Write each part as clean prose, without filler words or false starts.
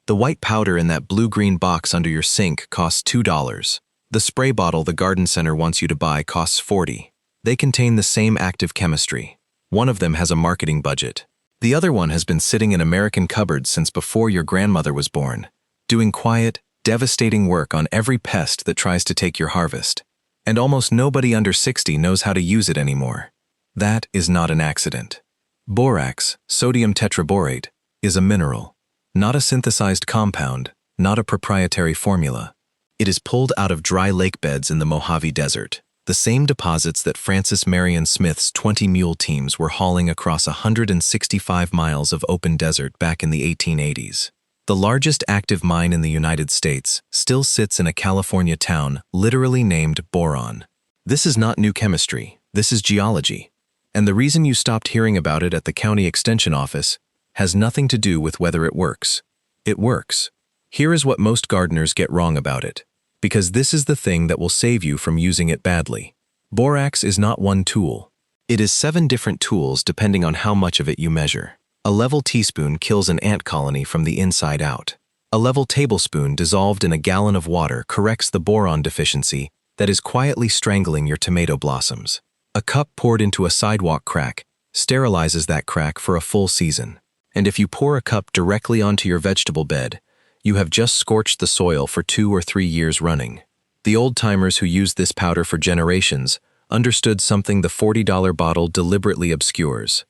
The white powder in that blue-green box under your sink costs $2. The spray bottle the garden center wants you to buy costs $40. They contain the same active chemistry. One of them has a marketing budget. The other one has been sitting in American cupboards since before your grandmother was born, doing quiet, devastating work on every pest that tries to take your harvest. And almost nobody under 60 knows how to use it anymore. That is not an accident. Borax, sodium tetraborate, is a mineral, not a synthesized compound, not a proprietary formula. It is pulled out of dry lake beds in the Mojave Desert, the same deposits that Francis Marion Smith's 20 mule teams were hauling across 165 miles of open desert back in the 1880s. The largest active mine in the United States still sits in a California town literally named Boron. This is not new chemistry, this is geology. And the reason you stopped hearing about it at the county extension office has nothing to do with whether it works. It works. Here is what most gardeners get wrong about it, because this is the thing that will save you from using it badly. Borax is not one tool. It is 7 different tools depending on how much of it you measure. A level teaspoon kills an ant colony from the inside out. A level tablespoon dissolved in a gallon of water corrects the boron deficiency that is quietly strangling your tomato blossoms. A cup poured into a sidewalk crack sterilizes that crack for a full season. And if you pour a cup directly onto your vegetable bed, you have just scorched the soil for 2 or 3 years running. The old-timers who used this powder for generations understood something the $40 bottle deliberately obscures.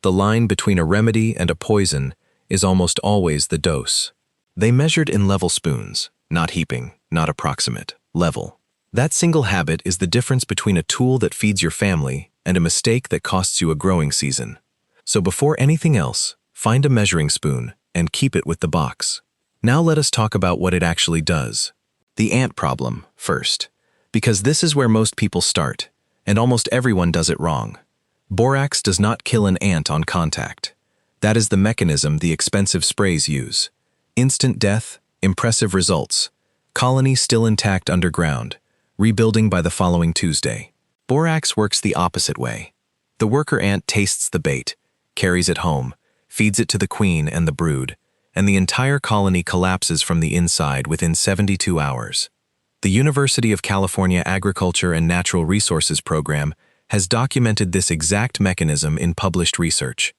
The line between a remedy and a poison is almost always the dose. They measured in level spoons, not heaping, not approximate, level. That single habit is the difference between a tool that feeds your family and a mistake that costs you a growing season. So before anything else, find a measuring spoon and keep it with the box. Now let us talk about what it actually does. The ant problem first, because this is where most people start, and almost everyone does it wrong. Borax does not kill an ant on contact. That is the mechanism the expensive sprays use. Instant death, impressive results. Colony still intact underground, rebuilding by the following Tuesday. Borax works the opposite way. The worker ant tastes the bait, carries it home, feeds it to the queen and the brood, and the entire colony collapses from the inside within 72 hours. The University of California Agriculture and Natural Resources program has documented this exact mechanism in published research.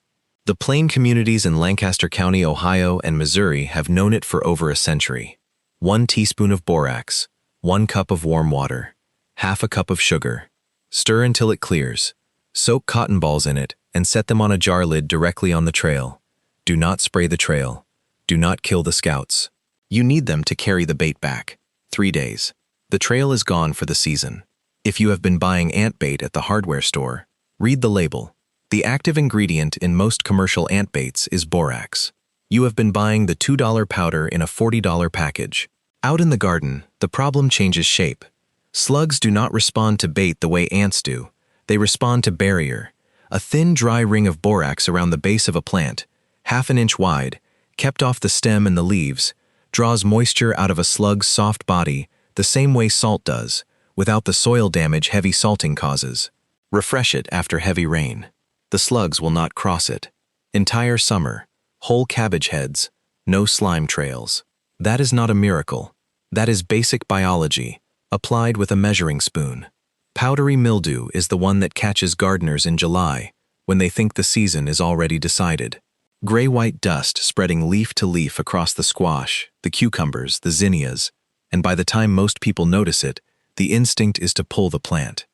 The plain communities in Lancaster County, Ohio, and Missouri have known it for over a century. 1 teaspoon of borax, 1 cup of warm water, half a cup of sugar. Stir until it clears. Soak cotton balls in it and set them on a jar lid directly on the trail. Do not spray the trail. Do not kill the scouts. You need them to carry the bait back. 3 days. The trail is gone for the season. If you have been buying ant bait at the hardware store, read the label. The active ingredient in most commercial ant baits is borax. You have been buying the $2 powder in a $40 package. Out in the garden, the problem changes shape. Slugs do not respond to bait the way ants do. They respond to barrier, a thin, dry ring of borax around the base of a plant, half an inch wide, kept off the stem and the leaves, draws moisture out of a slug's soft body the same way salt does, without the soil damage heavy salting causes. Refresh it after heavy rain. The slugs will not cross it. Entire summer, whole cabbage heads, no slime trails. That is not a miracle. That is basic biology, applied with a measuring spoon. Powdery mildew is the one that catches gardeners in July, when they think the season is already decided. Gray-white dust spreading leaf to leaf across the squash, the cucumbers, the zinnias, and by the time most people notice it, the instinct is to pull the plant.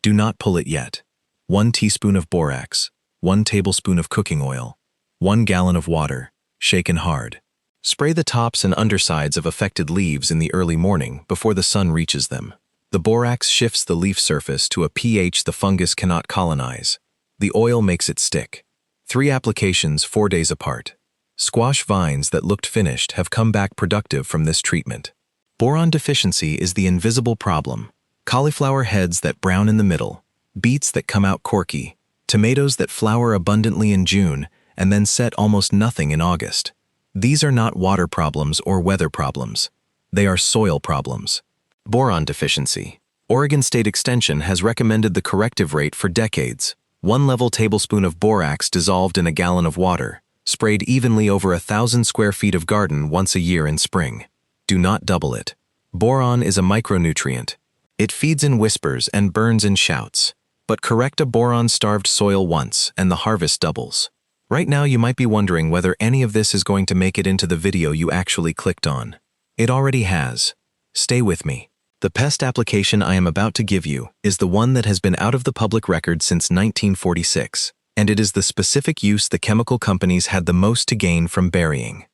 Do not pull it yet. 1 teaspoon of borax, 1 tablespoon of cooking oil, 1 gallon of water, shaken hard. Spray the tops and undersides of affected leaves in the early morning before the sun reaches them. The borax shifts the leaf surface to a pH the fungus cannot colonize. The oil makes it stick. 3 applications 4 days apart. Squash vines that looked finished have come back productive from this treatment. Boron deficiency is the invisible problem. Cauliflower heads that brown in the middle, beets that come out corky, tomatoes that flower abundantly in June and then set almost nothing in August. These are not water problems or weather problems. They are soil problems. Boron deficiency. Oregon State Extension has recommended the corrective rate for decades. 1 level tablespoon of borax dissolved in a gallon of water. sprayed evenly over 1,000 square feet of garden once a year in spring. Do not double it. Boron is a micronutrient. It feeds in whispers and burns in shouts. But correct a boron-starved soil once and the harvest doubles. Right now you might be wondering whether any of this is going to make it into the video you actually clicked on. It already has. Stay with me. The pest application I am about to give you is the one that has been out of the public record since 1946, and it is the specific use the chemical companies had the most to gain from burying.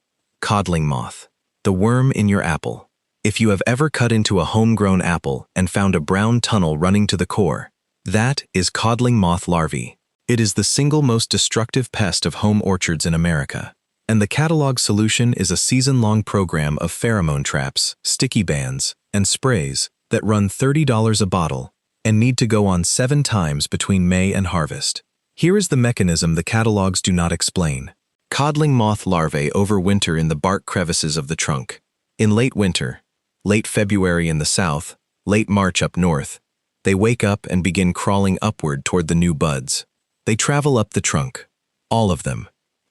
Codling moth. The worm in your apple. If you have ever cut into a homegrown apple and found a brown tunnel running to the core, that is codling moth larvae. It is the single most destructive pest of home orchards in America. And the catalog solution is a season-long program of pheromone traps, sticky bands, and sprays that run $30 a bottle and need to go on 7 times between May and harvest. Here is the mechanism the catalogs do not explain. Codling moth larvae overwinter in the bark crevices of the trunk. In late winter, late February in the south, late March up north, they wake up and begin crawling upward toward the new buds. They travel up the trunk, all of them.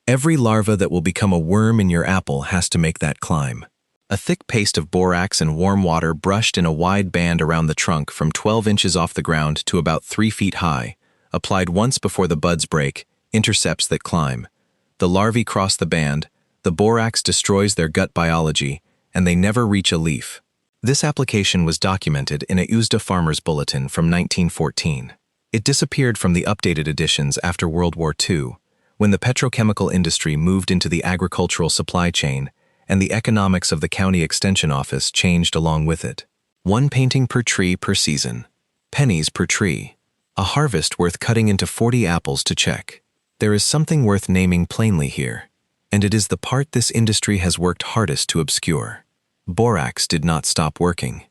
Every larva that will become a worm in your apple has to make that climb. A thick paste of borax and warm water brushed in a wide band around the trunk from 12 inches off the ground to about 3 feet high, applied once before the buds break, intercepts that climb. The larvae cross the band, the borax destroys their gut biology, and they never reach a leaf. This application was documented in a USDA Farmer's Bulletin from 1914. It disappeared from the updated editions after World War II, when the petrochemical industry moved into the agricultural supply chain and the economics of the county extension office changed along with it. 1 painting per tree per season. Pennies per tree. A harvest worth cutting into 40 apples to check. There is something worth naming plainly here, and it is the part this industry has worked hardest to obscure. Borax did not stop working.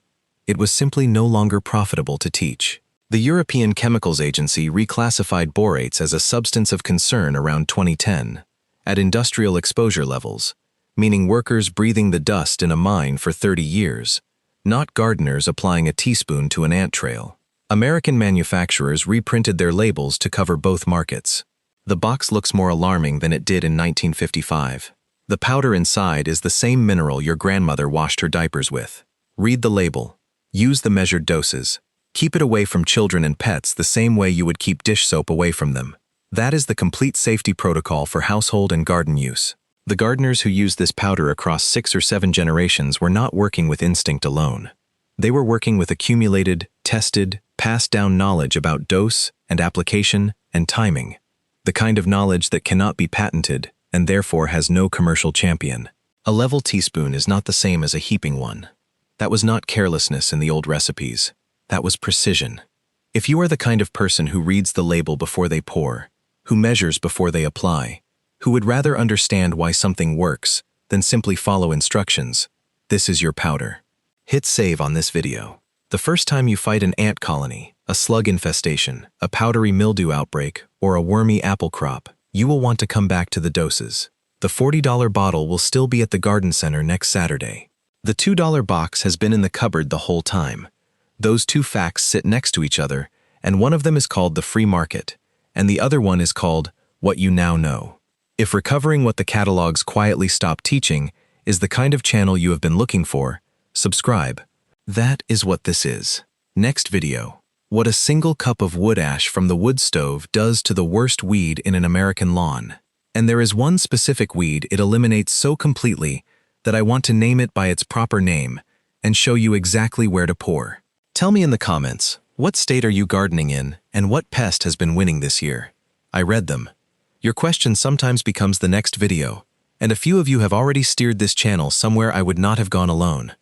It was simply no longer profitable to teach. The European Chemicals Agency reclassified borates as a substance of concern around 2010, at industrial exposure levels, meaning workers breathing the dust in a mine for 30 years, not gardeners applying a teaspoon to an ant trail. American manufacturers reprinted their labels to cover both markets. The box looks more alarming than it did in 1955. The powder inside is the same mineral your grandmother washed her diapers with. Read the label. Use the measured doses. Keep it away from children and pets the same way you would keep dish soap away from them. That is the complete safety protocol for household and garden use. The gardeners who used this powder across 6 or 7 generations were not working with instinct alone. They were working with accumulated, tested, passed-down knowledge about dose and application and timing. The kind of knowledge that cannot be patented and therefore has no commercial champion. A level teaspoon is not the same as a heaping one. That was not carelessness in the old recipes. That was precision. If you are the kind of person who reads the label before they pour, who measures before they apply, who would rather understand why something works than simply follow instructions, this is your powder. Hit save on this video. The first time you fight an ant colony, a slug infestation, a powdery mildew outbreak, or a wormy apple crop, you will want to come back to the doses. The $40 bottle will still be at the garden center next Saturday. The $2 box has been in the cupboard the whole time. Those 2 facts sit next to each other, and one of them is called the free market, and the other one is called what you now know. If recovering what the catalogs quietly stopped teaching is the kind of channel you have been looking for, subscribe. That is what this is. Next video. What a single cup of wood ash from the wood stove does to the worst weed in an American lawn. And there is one specific weed it eliminates so completely that I want to name it by its proper name and show you exactly where to pour. Tell me in the comments, what state are you gardening in and what pest has been winning this year? I read them. Your question sometimes becomes the next video, and a few of you have already steered this channel somewhere I would not have gone alone.